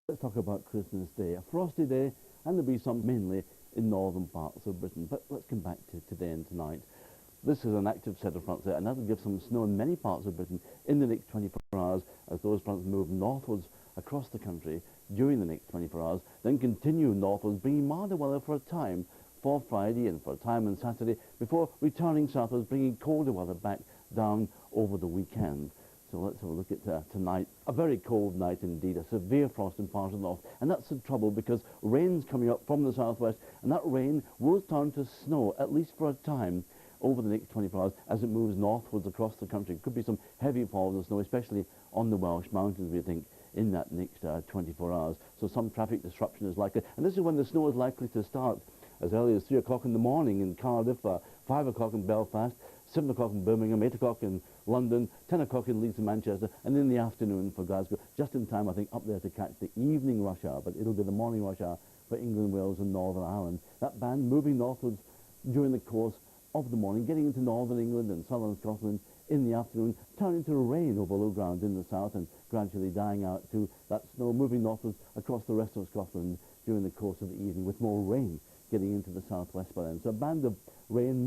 Let's talk about Christmas Day. A frosty day, and there'll be some mainly in northern parts of Britain. But let's come back to today and tonight. This is an active set of fronts there, and that'll give some snow in many parts of Britain in the next 24 hours as those fronts move northwards across the country during the next 24 hours, then continue northwards, bringing milder weather for a time for Friday and for a time on Saturday, before returning southwards, bringing colder weather back down over the weekend. So let's have a look at tonight. A very cold night indeed, a severe frost in part of the north, and that's the trouble because rain's coming up from the southwest, and that rain will turn to snow, at least for a time, over the next 24 hours as it moves northwards across the country. Could be some heavy falls of snow, especially on the Welsh mountains, we think, in that next 24 hours. So some traffic disruption is likely, and this is when the snow is likely to start as early as 3 o'clock in the morning in Cardiff, 5 o'clock in Belfast, 7 o'clock in Birmingham, 8 o'clock in London, 10 o'clock in Leeds and Manchester, and in the afternoon for Glasgow, just in time, I think, up there to catch the evening rush hour, but it'll be the morning rush hour for England, Wales and Northern Ireland. That band moving northwards during the course of the morning, getting into northern England and southern Scotland in the afternoon, turning to rain over low ground in the south and gradually dying out to that snow moving northwards across the rest of Scotland during the course of the evening, with more rain getting into the southwest by then. So a band of rain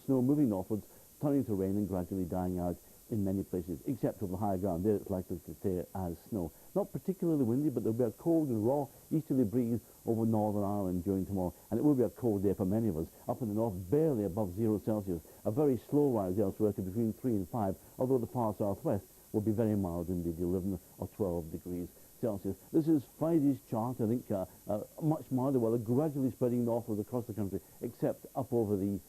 snow moving northwards, turning to rain and gradually dying out in many places, except over the higher ground. There it's likely to stay as snow. Not particularly windy, but there'll be a cold and raw easterly breeze over Northern Ireland during tomorrow, and it will be a cold day for many of us. Up in the north, barely above 0 Celsius. A very slow rise elsewhere to between 3 and 5, although the far southwest will be very mild indeed, 11 or 12 degrees Celsius. This is Friday's chart. I think much milder weather gradually spreading northwards across the country, except up over the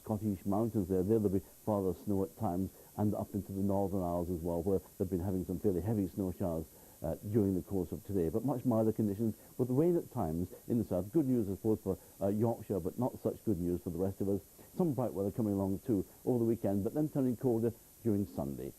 Scottish mountains there. There will be further snow at times, and up into the Northern Isles as well, where they've been having some fairly heavy snow showers during the course of today. But much milder conditions with rain at times in the south. Good news, I suppose, for Yorkshire, but not such good news for the rest of us. Some bright weather coming along too over the weekend, but then turning colder during Sunday.